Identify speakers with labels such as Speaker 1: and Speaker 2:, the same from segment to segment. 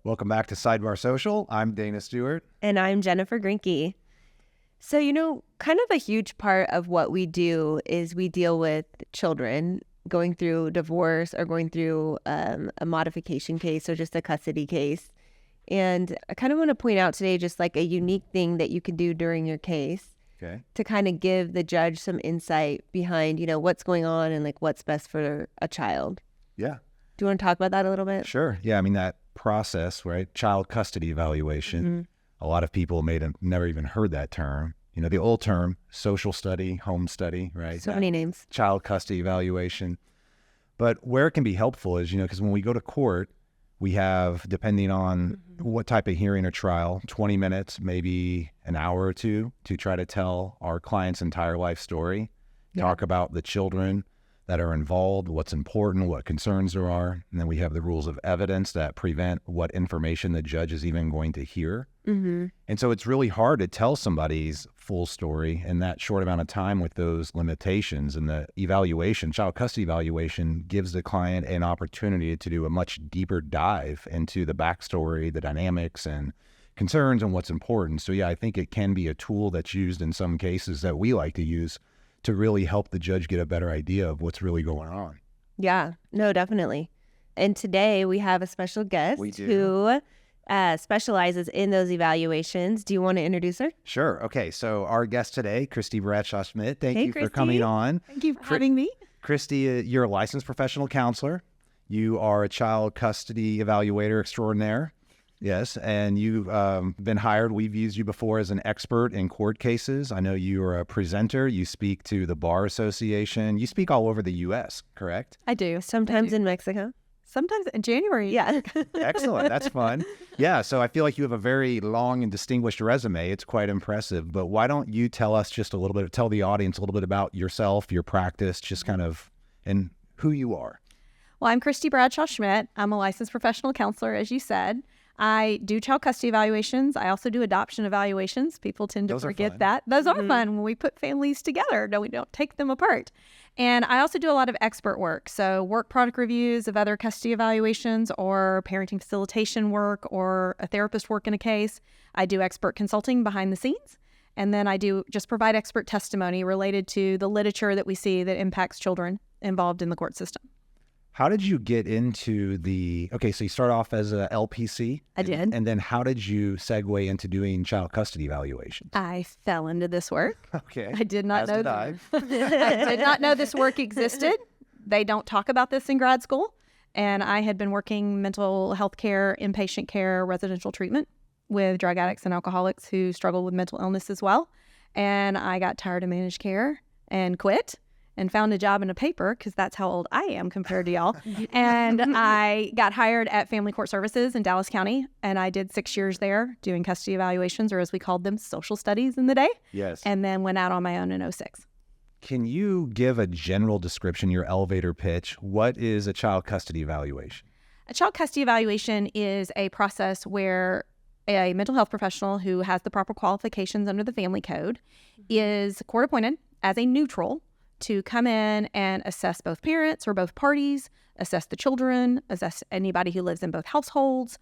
Speaker 1: Welcome back to Sidebar Social. I'm Dana Stewart.
Speaker 2: And I'm Jennifer Grinke. So, kind of a huge part of what we do is we deal with children going through divorce or going through a modification case or just a custody case. And I kind of want to point out today just like a unique thing that you can do during your case to kind of give the judge some insight behind, what's going on and like what's best for a child.
Speaker 1: Yeah.
Speaker 2: Do you want to talk about that a little bit?
Speaker 1: Sure. Yeah. I mean, that process, right? Child custody evaluation. Mm-hmm. A lot of people may have never even heard that term. The old term, social study, home study, right?
Speaker 2: So many names.
Speaker 1: Child custody evaluation. But where it can be helpful is, because when we go to court, we have, depending on what type of hearing or trial, 20 minutes, maybe an hour or two to try to tell our client's entire life story, talk about the children that are involved, what's important, what concerns there are. And then we have the rules of evidence that prevent what information the judge is even going to hear. Mm-hmm. And so it's really hard to tell somebody's full story in that short amount of time with those limitations. And the evaluation, child custody evaluation, gives the client an opportunity to do a much deeper dive into the backstory, the dynamics and concerns and what's important. So yeah, I think it can be a tool that's used in some cases that we like to use to really help the judge get a better idea of what's really going on.
Speaker 2: Yeah, no, definitely. And today we have a special guest who specializes in those evaluations. Do you want to introduce her?
Speaker 1: Sure. Okay. So our guest today, Christy Bradshaw-Schmidt. Thank you for coming on.
Speaker 3: Thank you for having me.
Speaker 1: Christy, you're a licensed professional counselor. You are a child custody evaluator extraordinaire. Yes, and you've been hired. We've used you before as an expert in court cases. I know you are a presenter. You speak to the Bar Association. You speak all over the U.S., correct?
Speaker 3: I do.
Speaker 2: Sometimes in Mexico.
Speaker 3: Sometimes in January.
Speaker 2: Yeah.
Speaker 1: Excellent. That's fun. Yeah, so I feel like you have a very long and distinguished resume. It's quite impressive. But why don't you tell us just a little bit, tell the audience a little bit about yourself, your practice, just kind of, and who you are.
Speaker 3: Well, I'm Christy Bradshaw-Schmidt. I'm a licensed professional counselor, as you said. I do child custody evaluations. I also do adoption evaluations. People tend to forget that. Those are fun when we put families together. No, we don't take them apart. And I also do a lot of expert work. So work product reviews of other custody evaluations or parenting facilitation work or a therapist work in a case. I do expert consulting behind the scenes. And then I do just provide expert testimony related to the literature that we see that impacts children involved in the court system.
Speaker 1: How did you get into so you start off as a LPC?
Speaker 3: I did.
Speaker 1: And then how did you segue into doing child custody evaluations?
Speaker 3: I fell into this work.
Speaker 1: Okay.
Speaker 3: I did not know
Speaker 1: I
Speaker 3: did not know this work existed. They don't talk about this in grad school. And I had been working mental health care, inpatient care, residential treatment with drug addicts and alcoholics who struggle with mental illness as well. And I got tired of managed care and quit. And found a job in a paper because that's how old I am compared to y'all. And I got hired at Family Court Services in Dallas County. And I did 6 years there doing custody evaluations, or as we called them, social studies in the day.
Speaker 1: Yes.
Speaker 3: And then went out on my own in 2006.
Speaker 1: Can you give a general description, your elevator pitch? What is a child custody evaluation?
Speaker 3: A child custody evaluation is a process where a mental health professional who has the proper qualifications under the family code is court appointed as a neutral to come in and assess both parents or both parties, assess the children, assess anybody who lives in both households,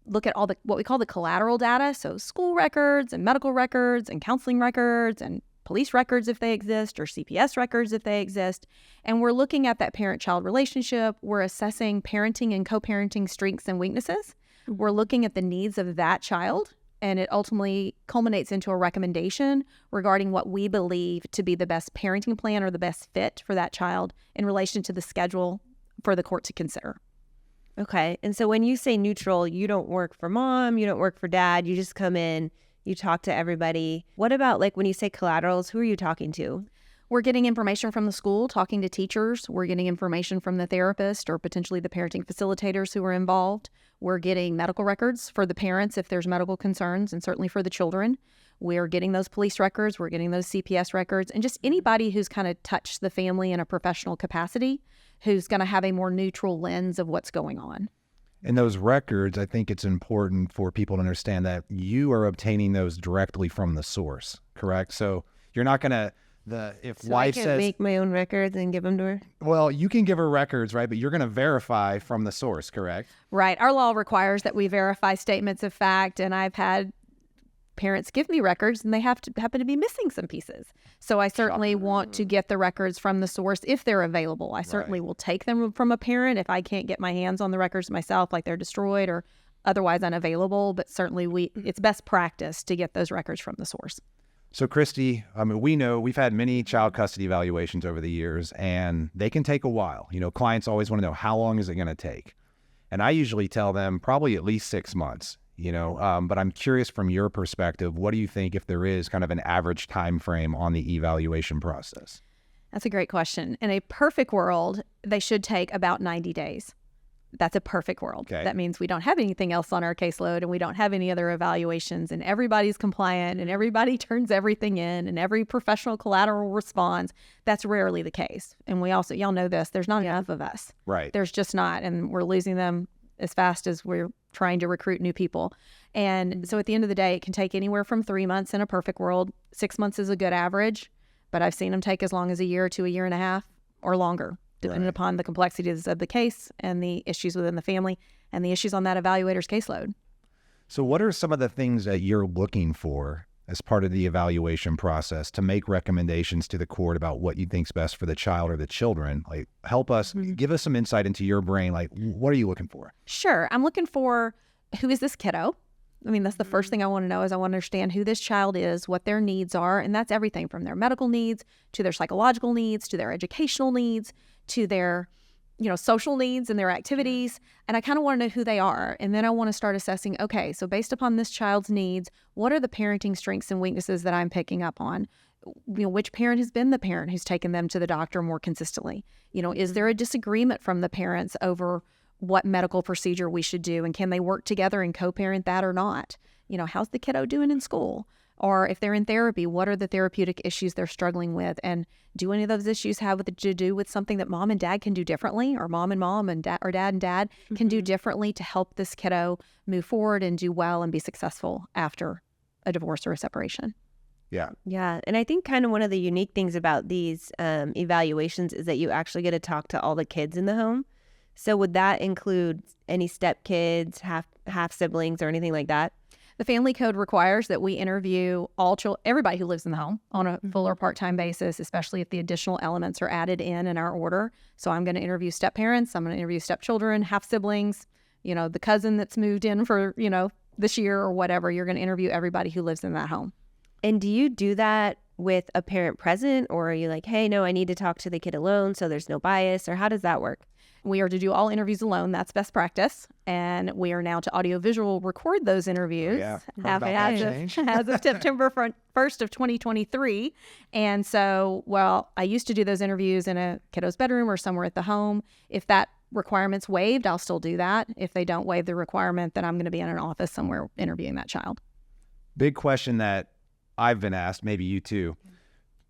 Speaker 3: look at all what we call the collateral data, so school records and medical records and counseling records and police records if they exist or CPS records if they exist. And we're looking at that parent-child relationship. We're assessing parenting and co-parenting strengths and weaknesses. We're looking at the needs of that child. And it ultimately culminates into a recommendation regarding what we believe to be the best parenting plan or the best fit for that child in relation to the schedule for the court to consider.
Speaker 2: Okay. And so when you say neutral, you don't work for mom, you don't work for dad, you just come in, you talk to everybody. What about like when you say collaterals, who are you talking to?
Speaker 3: We're getting information from the school, talking to teachers. We're getting information from the therapist or potentially the parenting facilitators who are involved. We're getting medical records for the parents if there's medical concerns, and certainly for the children. We're getting those police records. We're getting those CPS records, and just anybody who's kind of touched the family in a professional capacity who's going to have a more neutral lens of what's going on.
Speaker 1: In those records, I think it's important for people to understand that you are obtaining those directly from the source, correct? So you're not going to if
Speaker 2: So I
Speaker 1: wife
Speaker 2: can't
Speaker 1: says,
Speaker 2: make my own records and give them to her.
Speaker 1: well, you can give her records, right? But you're going to verify from the source, correct?
Speaker 3: Right. Our law requires that we verify statements of fact, and I've had parents give me records and they happen to be missing some pieces. So I certainly want to get the records from the source if they're available. I certainly will take them from a parent if I can't get my hands on the records myself, like they're destroyed or otherwise unavailable. But certainly it's best practice to get those records from the source.
Speaker 1: So, Christy, I mean, we know we've had many child custody evaluations over the years, and they can take a while. You know, clients always want to know, how long is it going to take? And I usually tell them probably at least 6 months, you know, but I'm curious from your perspective, what do you think if there is kind of an average time frame on the evaluation process?
Speaker 3: That's a great question. In a perfect world, they should take about 90 days. That's a perfect world.
Speaker 1: Okay.
Speaker 3: That means we don't have anything else on our caseload and we don't have any other evaluations and everybody's compliant and everybody turns everything in and every professional collateral responds. That's rarely the case. And we also, y'all know this, there's not enough of us.
Speaker 1: Right.
Speaker 3: There's just not. And we're losing them as fast as we're trying to recruit new people. And so at the end of the day, it can take anywhere from 3 months in a perfect world. 6 months is a good average, but I've seen them take as long as a year to a year and a half or longer, depending upon the complexities of the case and the issues within the family and the issues on that evaluator's caseload.
Speaker 1: So what are some of the things that you're looking for as part of the evaluation process to make recommendations to the court about what you think's best for the child or the children? Like, help us, give us some insight into your brain. Like, what are you looking for?
Speaker 3: Sure. I'm looking for, who is this kiddo? I mean, that's the first thing I want to know is I want to understand who this child is, what their needs are. And that's everything from their medical needs to their psychological needs, to their educational needs, to their, social needs and their activities. And I kind of want to know who they are. And then I want to start assessing, okay, so based upon this child's needs, what are the parenting strengths and weaknesses that I'm picking up on? Which parent has been the parent who's taken them to the doctor more consistently? Is there a disagreement from the parents over what medical procedure we should do? And can they work together and co-parent that or not? How's the kiddo doing in school? Or if they're in therapy, what are the therapeutic issues they're struggling with? And do any of those issues have to do with something that mom and dad can do differently, or mom and dad and dad can do differently to help this kiddo move forward and do well and be successful after a divorce or a separation?
Speaker 1: Yeah.
Speaker 2: Yeah. And I think kind of one of the unique things about these evaluations is that you actually get to talk to all the kids in the home. So would that include any step kids, half siblings, or anything like that?
Speaker 3: The family code requires that we interview everybody who lives in the home on a full or part-time basis, especially if the additional elements are added in our order. So I'm going to interview step parents, I'm going to interview stepchildren, half siblings, the cousin that's moved in for, this year or whatever. You're going to interview everybody who lives in that home.
Speaker 2: And do you do that with a parent present, or are you like, hey, no, I need to talk to the kid alone so there's no bias, or how does that work?
Speaker 3: We are to do all interviews alone. That's best practice. And we are now to audiovisual record those interviews
Speaker 1: Yeah.
Speaker 3: as of September 1st of 2023. And so, I used to do those interviews in a kiddo's bedroom or somewhere at the home. If that requirement's waived, I'll still do that. If they don't waive the requirement, then I'm going to be in an office somewhere interviewing that child.
Speaker 1: Big question that I've been asked, maybe you too.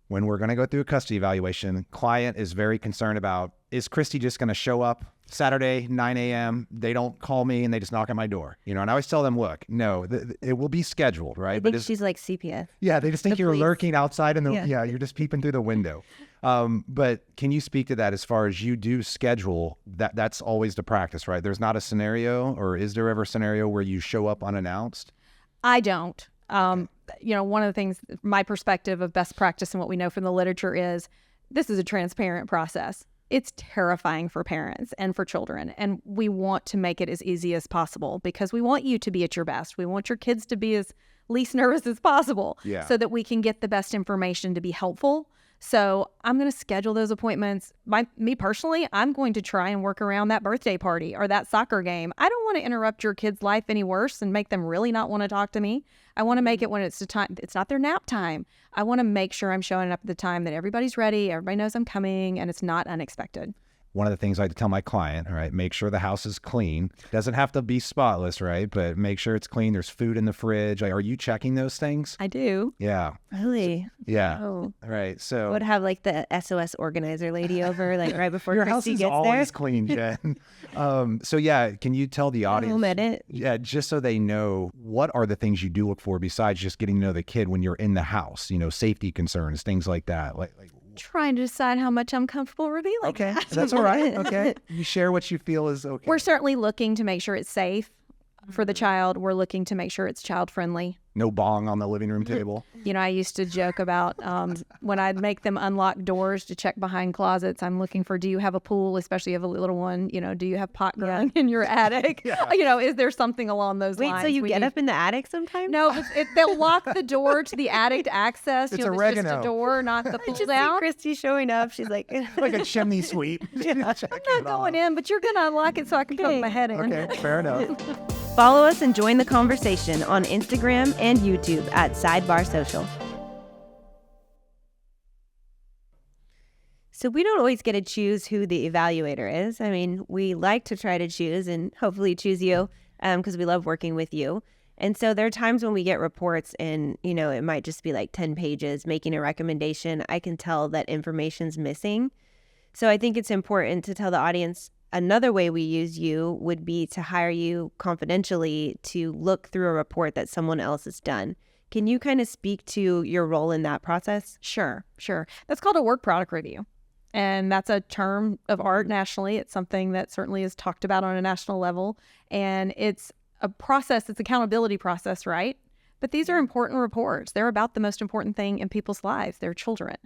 Speaker 1: When we're going to go through a custody evaluation, client is very concerned about, is Christy just going to show up Saturday, 9 a.m.? They don't call me and they just knock at my door. And I always tell them, look, no, it will be scheduled, right?
Speaker 2: I think she's like CPS.
Speaker 1: Yeah, they just think you're
Speaker 2: police.
Speaker 1: lurking outside in the,
Speaker 2: Yeah.
Speaker 1: you're just peeping through the window. But can you speak to that as far as you do schedule? That's always the practice, right? There's not a scenario, or is there ever a scenario where you show up unannounced?
Speaker 3: I don't. One of the things, my perspective of best practice and what we know from the literature is this is a transparent process. It's terrifying for parents and for children. And we want to make it as easy as possible because we want you to be at your best. We want your kids to be as least nervous as possible so that we can get the best information to be helpful. So I'm going to schedule those appointments. Me personally, I'm going to try and work around that birthday party or that soccer game. I don't want to interrupt your kid's life any worse and make them really not want to talk to me. I want to make it when it's the time. It's not their nap time. I want to make sure I'm showing up at the time that everybody's ready, everybody knows I'm coming, and it's not unexpected.
Speaker 1: one of the things I like to tell my client, all right, make sure the house is clean. Doesn't have to be spotless, right? But make sure it's clean. There's food in the fridge. Like, are you checking those things?
Speaker 3: I do.
Speaker 1: Yeah.
Speaker 2: Really?
Speaker 1: Yeah.
Speaker 2: Oh.
Speaker 1: Right. So
Speaker 2: I would have like the SOS organizer lady over like right before
Speaker 1: your house
Speaker 2: Christy
Speaker 1: is
Speaker 2: gets
Speaker 1: always
Speaker 2: there.
Speaker 1: clean, Jen. So yeah, can you tell the audience?
Speaker 2: Home edit.
Speaker 1: Yeah, just so they know, what are the things you do look for besides just getting to know the kid when you're in the house, safety concerns, things like that. Like
Speaker 3: Trying to decide how much I'm comfortable revealing.
Speaker 1: okay,
Speaker 3: that.
Speaker 1: that's all right. Okay. You share what you feel is okay.
Speaker 3: We're certainly looking to make sure it's safe for the child. We're looking to make sure it's child friendly.
Speaker 1: No bong on the living room table.
Speaker 3: I used to joke about when I'd make them unlock doors to check behind closets, I'm looking for, do you have a pool, especially if you have a little one? Do you have pot growing in your attic? Is there something along those lines?
Speaker 2: Wait, so you
Speaker 3: We
Speaker 2: get
Speaker 3: need-
Speaker 2: up in the attic sometimes?
Speaker 3: No, they'll lock the door to the attic to access.
Speaker 1: It's
Speaker 3: It's just
Speaker 1: oregano.
Speaker 3: a door, not the pull
Speaker 2: Just see
Speaker 3: down.
Speaker 2: Christy showing up. She's like,
Speaker 1: Like a chimney sweep.
Speaker 3: I'm not going in, but you're going to unlock it so I can poke my head in.
Speaker 1: Okay, fair enough.
Speaker 2: follow us and join the conversation on Instagram and YouTube at Sidebar Social. So we don't always get to choose who the evaluator is. I mean, we like to try to choose and hopefully choose you because we love working with you. And so there are times when we get reports and, it might just be like 10 pages making a recommendation. I can tell that information's missing. So I think it's important to tell the audience another way we use you would be to hire you confidentially to look through a report that someone else has done. Can you kind of speak to your role in that process?
Speaker 3: Sure. That's called a work product review. And that's a term of art nationally. It's something that certainly is talked about on a national level. And it's a process, it's accountability process, right? But these are important reports. They're about the most important thing in people's lives, their children.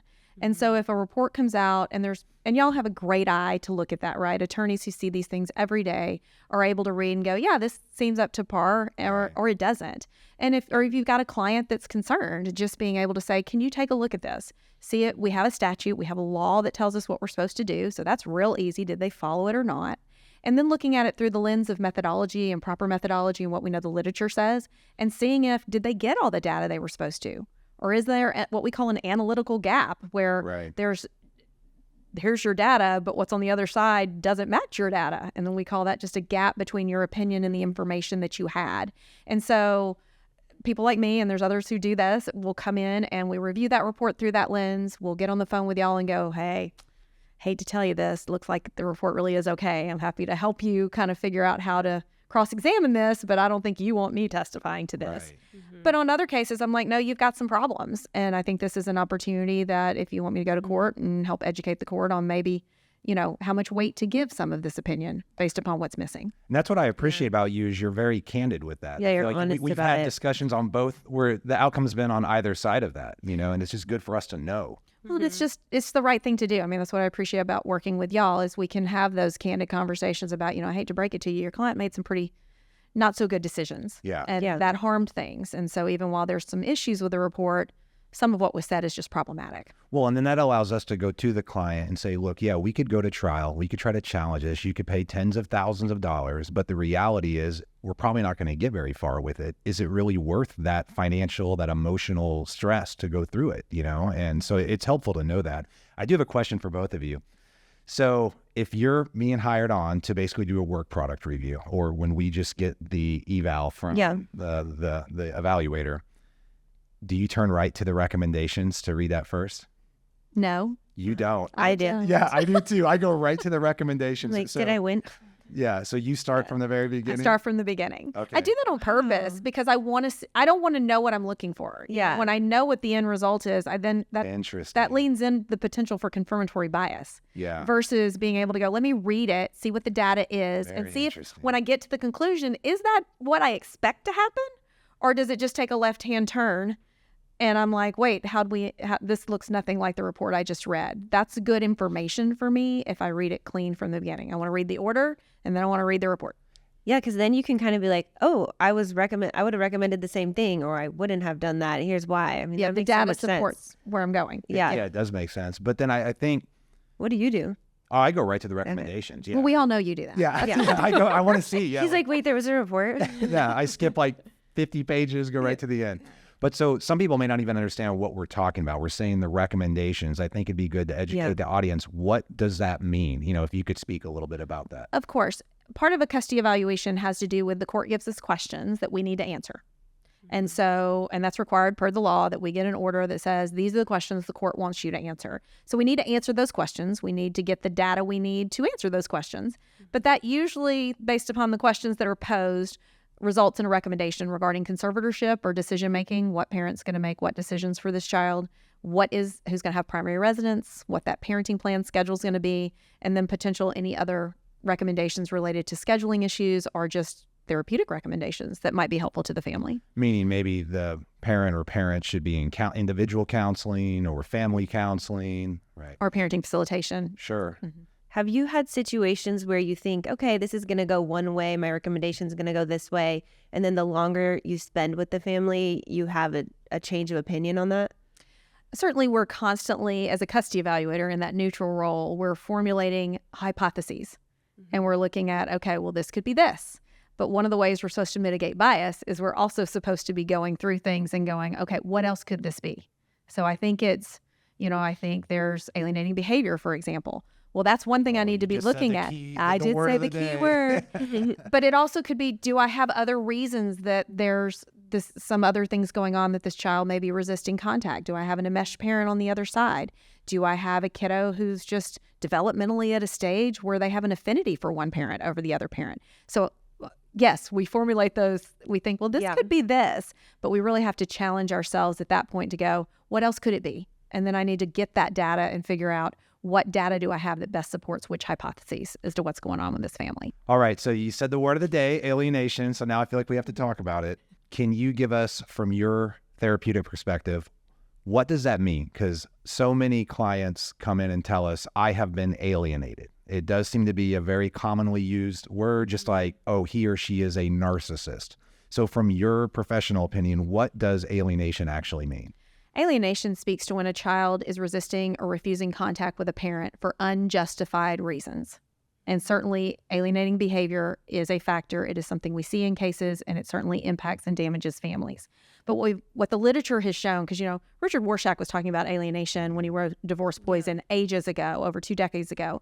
Speaker 3: And so if a report comes out and y'all have a great eye to look at that, right? Attorneys who see these things every day are able to read and go, yeah, this seems up to par or it doesn't. And if you've got a client that's concerned, just being able to say, can you take a look at this? See it, we have a statute, we have a law that tells us what we're supposed to do. So that's real easy. Did they follow it or not? And then looking at it through the lens of methodology and proper methodology and what we know the literature says, and seeing did they get all the data they were supposed to? Or is there what we call an analytical gap where here's your data, but what's on the other side doesn't match your data? And then we call that just a gap between your opinion and the information that you had. And so people like me, and there's others who do this, will come in and we review that report through that lens. We'll get on the phone with y'all and go, hey, hate to tell you this, looks like the report really is okay. I'm happy to help you kind of figure out how to cross-examine this, but I don't think you want me testifying to this.
Speaker 1: Right.
Speaker 3: But on other cases, I'm like, no, you've got some problems. And I think this is an opportunity that if you want me to go to court and help educate the court on maybe, how much weight to give some of this opinion based upon what's missing.
Speaker 1: And that's what I appreciate about you is you're very candid with that.
Speaker 2: Yeah, you're
Speaker 1: I feel like
Speaker 2: honest
Speaker 1: we've
Speaker 2: about
Speaker 1: had
Speaker 2: it.
Speaker 1: discussions on both where the outcome's been on either side of that, and it's just good for us to know.
Speaker 3: Well, it's the right thing to do. I mean, that's what I appreciate about working with y'all is we can have those candid conversations about, I hate to break it to you, your client made some pretty not so good decisions.
Speaker 1: Yeah.
Speaker 3: And that harmed things. And so even while there's some issues with the report, some of what was said is just problematic.
Speaker 1: Well, and then that allows us to go to the client and say, look, yeah, we could go to trial. We could try to challenge this. You could pay tens of thousands of dollars. But the reality is we're probably not going to get very far with it. Is it really worth that financial, that emotional stress to go through it, And so it's helpful to know that. I do have a question for both of you. So if you're being hired on to basically do a work product review, or when we just get the eval from the evaluator, do you turn right to the recommendations to read that first?
Speaker 3: No.
Speaker 1: You don't.
Speaker 2: I do.
Speaker 1: Yeah, I do too. I go right to the recommendations.
Speaker 2: Like,
Speaker 1: So-
Speaker 2: did I win?
Speaker 1: Yeah, so you start from the very
Speaker 3: I
Speaker 1: beginning.
Speaker 3: start from the beginning.
Speaker 1: Okay.
Speaker 3: I do that on purpose because I want to. I don't want to know what I'm looking for.
Speaker 2: Yeah.
Speaker 3: When I know what the end result is,
Speaker 1: Interesting.
Speaker 3: that leans in the potential for confirmatory bias.
Speaker 1: Yeah.
Speaker 3: Versus being able to go, let me read it, see what the data is,
Speaker 1: Very
Speaker 3: and see if
Speaker 1: interesting.
Speaker 3: when I get to the conclusion, is that what I expect to happen, or does it just take a left-hand turn? And I'm like, wait, this looks nothing like the report I just read. That's good information for me if I read it clean from the beginning. I want to read the order, and then I want to read the report.
Speaker 2: Yeah, because then you can kind of be like, oh, I would have recommended the same thing, or I wouldn't have done that. Here's why. I mean,
Speaker 3: Yeah,
Speaker 2: that
Speaker 3: the
Speaker 2: makes so
Speaker 3: data
Speaker 2: much sense.
Speaker 3: supports where I'm going.
Speaker 2: Yeah.
Speaker 1: Yeah, it does make sense. But then I think,
Speaker 2: What do you do?
Speaker 1: I go right to the recommendations. Yeah.
Speaker 3: Well, we all know you do that.
Speaker 1: yeah.
Speaker 2: Yeah.
Speaker 1: I want to see. Yeah.
Speaker 2: He's like, wait, there was a report.
Speaker 1: yeah, I skip like 50 pages, go right to the end. But so some people may not even understand what we're talking about. We're saying the recommendations. I think it'd be good to educate the audience. What does that mean? If you could speak a little bit about that.
Speaker 3: Of course, part of a custody evaluation has to do with the court gives us questions that we need to answer. And that's required per the law that we get an order that says these are the questions the court wants you to answer. So we need to answer those questions. We need to get the data we need to answer those questions. But that usually, based upon the questions that are posed, results in a recommendation regarding conservatorship or decision making, what parent's going to make what decisions for this child, who's going to have primary residence, what that parenting plan schedule is going to be, and then potential any other recommendations related to scheduling issues or just therapeutic recommendations that might be helpful to the family.
Speaker 1: Meaning maybe the parent or parents should be in individual counseling or family counseling, right?
Speaker 3: Or parenting facilitation.
Speaker 1: Sure.
Speaker 3: Mm-hmm.
Speaker 2: Have you had situations where you think, okay, this is going to go one way, my recommendation is going to go this way, and then the longer you spend with the family, you have a change of opinion on that?
Speaker 3: Certainly, we're constantly, as a custody evaluator in that neutral role, we're formulating hypotheses. And we're looking at, okay, well, this could be this. But one of the ways we're supposed to mitigate bias is we're also supposed to be going through things and going, okay, what else could this be? So I think I think there's alienating behavior, for example. Well, that's one thing I need to be looking at. I did say the key word. But it also could be, do I have other reasons that there's some other things going on that this child may be resisting contact? Do I have an enmeshed parent on the other side? Do I have a kiddo who's just developmentally at a stage where they have an affinity for one parent over the other parent? So yes, we formulate those. We think, well, this could be this, but we really have to challenge ourselves at that point to go, what else could it be? And then I need to get that data and figure out what data do I have that best supports which hypotheses as to what's going on with this family.
Speaker 1: All right. So you said the word of the day, alienation. So now I feel like we have to talk about it. Can you give us, from your therapeutic perspective, what does that mean? Because so many clients come in and tell us, I have been alienated. It does seem to be a very commonly used word, just like, oh, he or she is a narcissist. So from your professional opinion, what does alienation actually mean?
Speaker 3: Alienation speaks to when a child is resisting or refusing contact with a parent for unjustified reasons. And certainly alienating behavior is a factor. It is something we see in cases, and it certainly impacts and damages families. But what the literature has shown, because, Richard Warshak was talking about alienation when he wrote Divorce Poison ages ago, over 2 decades ago.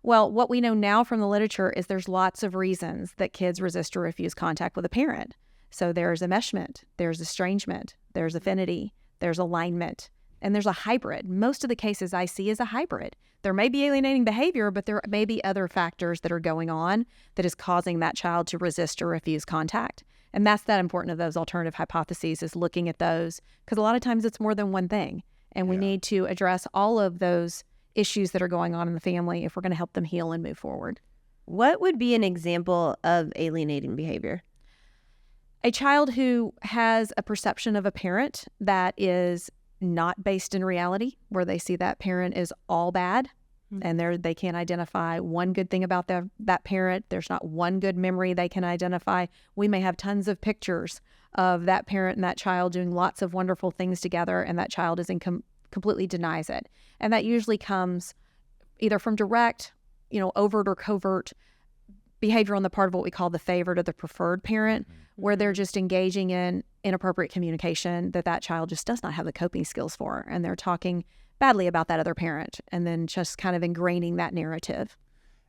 Speaker 3: Well, what we know now from the literature is there's lots of reasons that kids resist or refuse contact with a parent. So there's enmeshment, there's estrangement, there's affinity, there's alignment, and there's a hybrid. Most of the cases I see is a hybrid. There may be alienating behavior, but there may be other factors that are going on that is causing that child to resist or refuse contact. And that's that important of those alternative hypotheses, is looking at those, because a lot of times it's more than one thing. And we need to address all of those issues that are going on in the family if we're going to help them heal and move forward.
Speaker 2: What would be an example of alienating behavior?
Speaker 3: A child who has a perception of a parent that is not based in reality, where they see that parent is all bad, and they can't identify one good thing about that parent. There's not one good memory they can identify. We may have tons of pictures of that parent and that child doing lots of wonderful things together, and that child is completely denies it. And that usually comes either from direct, overt or covert behavior on the part of what we call the favored or the preferred parent, where they're just engaging in inappropriate communication that child just does not have the coping skills for. And they're talking badly about that other parent, and then just kind of ingraining that narrative.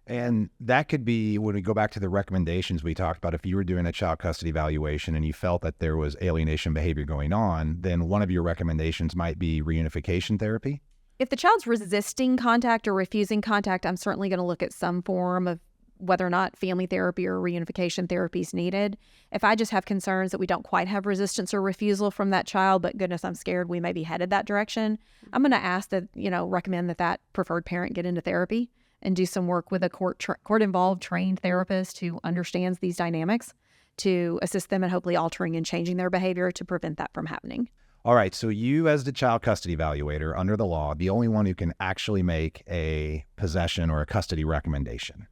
Speaker 1: And that could be, when we go back to the recommendations we talked about, if you were doing a child custody evaluation and you felt that there was alienation behavior going on, then one of your recommendations might be reunification therapy.
Speaker 3: If the child's resisting contact or refusing contact, I'm certainly going to look at some form of whether or not family therapy or reunification therapy is needed. If I just have concerns that we don't quite have resistance or refusal from that child, but goodness, I'm scared we may be headed that direction, I'm going to ask that, recommend that preferred parent get into therapy and do some work with a court-involved trained therapist who understands these dynamics to assist them in hopefully altering and changing their behavior to prevent that from happening.
Speaker 1: All right. So you, as the child custody evaluator under the law, the only one who can actually make a possession or a custody recommendation.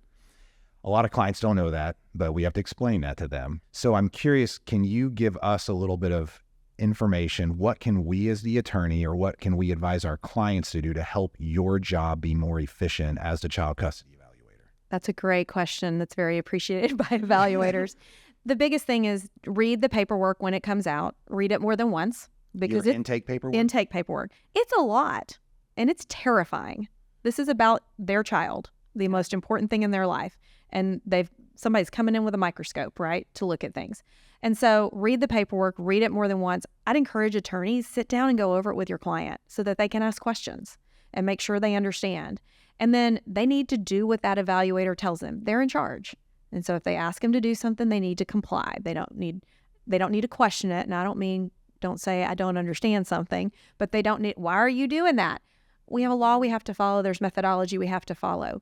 Speaker 1: A lot of clients don't know that, but we have to explain that to them. So I'm curious, can you give us a little bit of information? What can we as the attorney, or what can we advise our clients to do to help your job be more efficient as the child custody evaluator?
Speaker 3: That's a great question that's very appreciated by evaluators. The biggest thing is read the paperwork when it comes out. Read it more than once. because
Speaker 1: Your intake paperwork?
Speaker 3: intake paperwork. It's a lot and it's terrifying. This is about their child, the most important thing in their life. And somebody's coming in with a microscope, right, to look at things. And so read the paperwork, read it more than once. I'd encourage attorneys, sit down and go over it with your client so that they can ask questions and make sure they understand. And then they need to do what that evaluator tells them. They're in charge. And so if they ask them to do something, they need to comply. They don't need to question it. And I don't mean, don't say I don't understand something, but they don't need, why are you doing that? We have a law we have to follow. There's methodology we have to follow.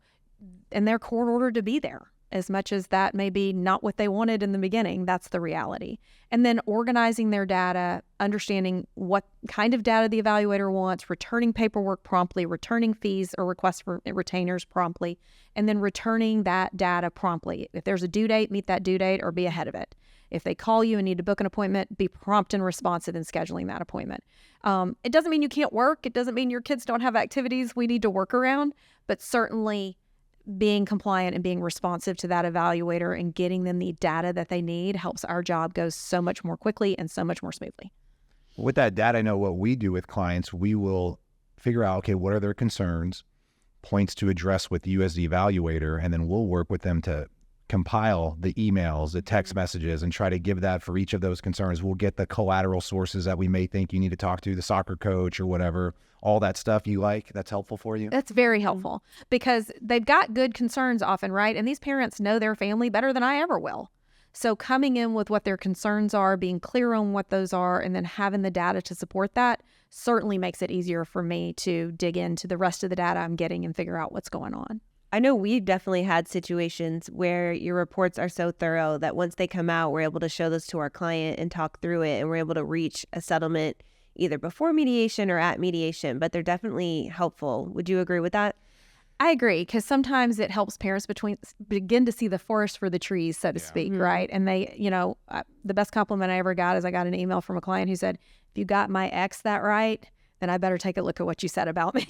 Speaker 3: And they're court ordered to be there. As much as that may be not what they wanted in the beginning, that's the reality. And then organizing their data, understanding what kind of data the evaluator wants, returning paperwork promptly, returning fees or requests for retainers promptly, and then returning that data promptly. If there's a due date, meet that due date or be ahead of it. If they call you and need to book an appointment, be prompt and responsive in scheduling that appointment. It doesn't mean you can't work. It doesn't mean your kids don't have activities we need to work around, but certainly being compliant and being responsive to that evaluator and getting them the data that they need helps our job go so much more quickly and so much more smoothly.
Speaker 1: With that data, I know what we do with clients, we will figure out, okay, what are their concerns, points to address with you as the evaluator, and then we'll work with them to compile the emails, the text messages, and try to give that for each of those concerns. We'll get the collateral sources that we may think you need to talk to, the soccer coach or whatever, all that stuff you like, that's helpful for you.
Speaker 3: That's very helpful because they've got good concerns often, right? And these parents know their family better than I ever will. So coming in with what their concerns are, being clear on what those are, and then having the data to support that certainly makes it easier for me to dig into the rest of the data I'm getting and figure out what's going on.
Speaker 2: I know we've definitely had situations where your reports are so thorough that once they come out, we're able to show those to our client and talk through it, and we're able to reach a settlement either before mediation or at mediation, but they're definitely helpful. Would you agree with that?
Speaker 3: I agree, because sometimes it helps parents begin to see the forest for the trees, so to speak, right? And they, the best compliment I ever got is I got an email from a client who said, if you got my ex that right, then I better take a look at what you said about me.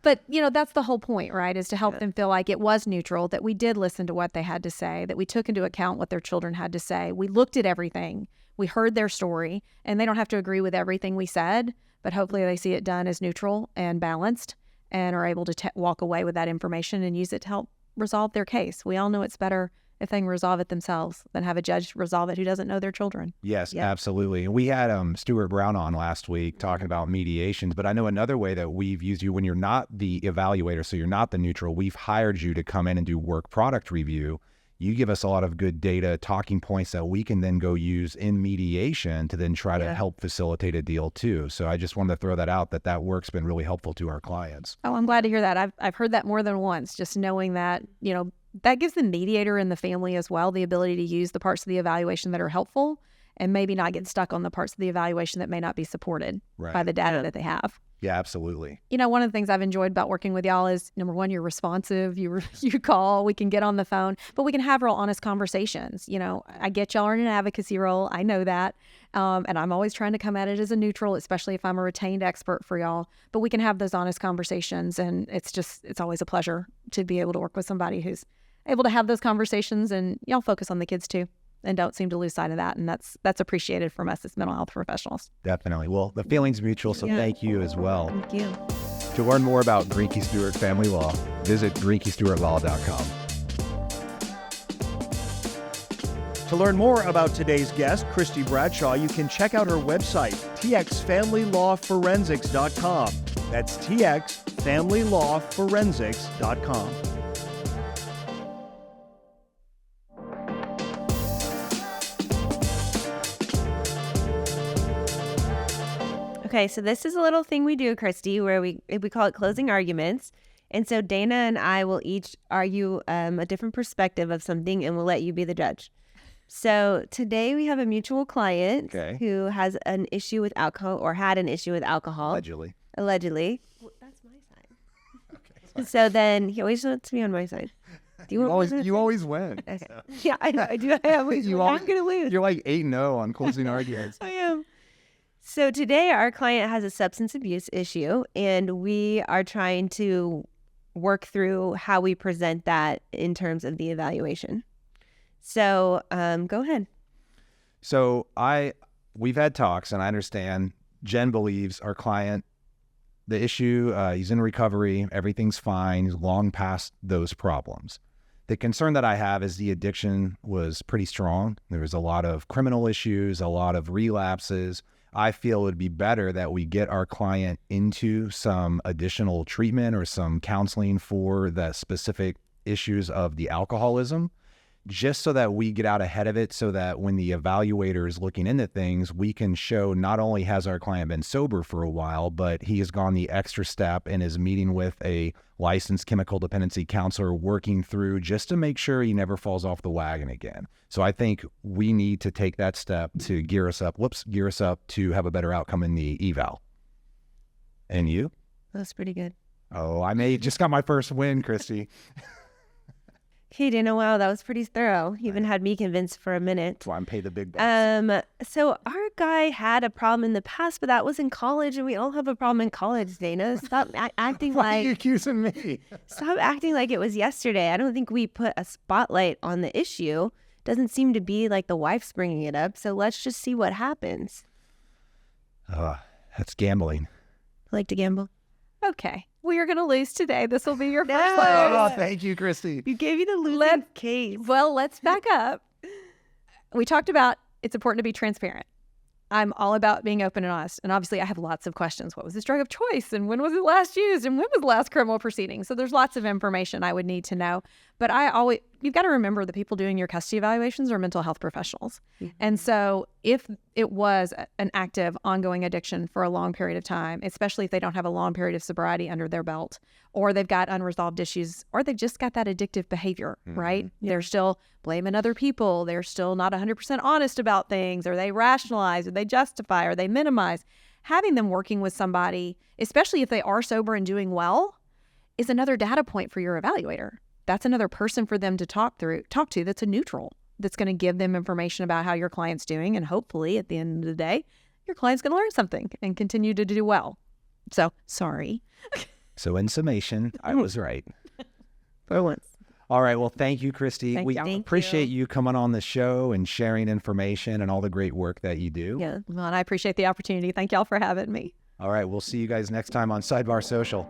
Speaker 3: But, that's the whole point, right? Is to help them feel like it was neutral, that we did listen to what they had to say, that we took into account what their children had to say. We looked at everything. We heard their story, and they don't have to agree with everything we said, but hopefully they see it done as neutral and balanced and are able to walk away with that information and use it to help resolve their case. We all know it's better if they can resolve it themselves than have a judge resolve it who doesn't know their children.
Speaker 1: Yes, absolutely. And we had Stuart Brown on last week talking about mediations, but I know another way that we've used you when you're not the evaluator, so you're not the neutral, we've hired you to come in and do work product review. You give us a lot of good data, talking points that we can then go use in mediation to then try to help facilitate a deal too. So I just wanted to throw that out, that work's been really helpful to our clients.
Speaker 3: Oh, I'm glad to hear that. I've heard that more than once, just knowing that, that gives the mediator and the family as well the ability to use the parts of the evaluation that are helpful and maybe not get stuck on the parts of the evaluation that may not be supported by the data that they have.
Speaker 1: Yeah, absolutely.
Speaker 3: One of the things I've enjoyed about working with y'all is, number one, you're responsive. You call, we can get on the phone, but we can have real honest conversations. I get y'all are in an advocacy role. I know that. And I'm always trying to come at it as a neutral, especially if I'm a retained expert for y'all. But we can have those honest conversations. And it's always a pleasure to be able to work with somebody who's able to have those conversations, and y'all focus on the kids too. And don't seem to lose sight of that. And that's appreciated from us as mental health professionals.
Speaker 1: Definitely. Well, the feeling's mutual, so thank you as well.
Speaker 2: Thank you.
Speaker 1: To learn more about Greinke Stewart Family Law, visit GreinkeStewartLaw.com.
Speaker 4: To learn more about today's guest, Christy Bradshaw, you can check out her website, txfamilylawforensics.com. That's txfamilylawforensics.com.
Speaker 2: Okay, so this is a little thing we do, Christy, where we call it closing arguments. And so Dana and I will each argue a different perspective of something, and we'll let you be the judge. So today we have a mutual client who has an issue with alcohol, or had an issue with alcohol. Allegedly. Well, that's my side. Okay. So then he always wants to be on my side. Do you
Speaker 1: always win.
Speaker 2: Okay. So. Yeah, I know. I do. I'm going to lose.
Speaker 1: You're like 8-0 on closing arguments.
Speaker 2: I am. So today our client has a substance abuse issue, and we are trying to work through how we present that in terms of the evaluation. So go ahead.
Speaker 1: So we've had talks, and I understand Jen believes our client, the issue, he's in recovery, everything's fine, he's long past those problems. The concern that I have is the addiction was pretty strong. There was a lot of criminal issues, a lot of relapses. I feel it would be better that we get our client into some additional treatment or some counseling for the specific issues of the alcoholism, just so that we get out ahead of it, so that when the evaluator is looking into things, we can show not only has our client been sober for a while, but he has gone the extra step and is meeting with a licensed chemical dependency counselor, working through just to make sure he never falls off the wagon again. So I think we need to take that step to gear us up to have a better outcome in the eval. And you?
Speaker 2: That's pretty good.
Speaker 1: Oh, just got my first win, Christy.
Speaker 2: Hey, Dana, wow, that was pretty thorough. You even had me convinced for a minute.
Speaker 1: That's why I'm paid the big bucks.
Speaker 2: So our guy had a problem in the past, but that was in college, and we all have a problem in college, Dana. Stop acting
Speaker 1: Why are you
Speaker 2: like
Speaker 1: accusing me?
Speaker 2: stop acting like it was yesterday. I don't think we put a spotlight on the issue. Doesn't seem to be like the wife's bringing it up. So let's just see what happens.
Speaker 1: That's gambling.
Speaker 2: I like to gamble.
Speaker 3: Okay. We are going to lose today. This will be your first
Speaker 2: No.
Speaker 3: lose.
Speaker 1: Oh, thank you, Christy.
Speaker 2: You gave me the losing case.
Speaker 3: Well, let's back up. We talked about it's important to be transparent. I'm all about being open and honest. And obviously, I have lots of questions. What was this drug of choice? And when was it last used? And when was the last criminal proceeding? So there's lots of information I would need to know. But you've got to remember the people doing your custody evaluations are mental health professionals.
Speaker 2: Mm-hmm.
Speaker 3: And so if it was an active, ongoing addiction for a long period of time, especially if they don't have a long period of sobriety under their belt, or they've got unresolved issues, or they've just got that addictive behavior, right?
Speaker 2: Yeah.
Speaker 3: They're still blaming other people. They're still not 100% honest about things, or they rationalize, or they justify, or they minimize. Having them working with somebody, especially if they are sober and doing well, is another data point for your evaluator. That's another person for them to talk to that's a neutral, that's going to give them information about how your client's doing. And hopefully at the end of the day, your client's going to learn something and continue to do well. So, sorry.
Speaker 1: So in summation, I was right.
Speaker 2: For once.
Speaker 1: All right. Well, thank you, Christy. We
Speaker 2: Thank
Speaker 1: appreciate
Speaker 2: you.
Speaker 1: you coming on the show and sharing information and all the great work that you do.
Speaker 2: Yeah.
Speaker 3: Well, and I appreciate the opportunity. Thank y'all for having me.
Speaker 1: All right. We'll see you guys next time on Sidebar Social.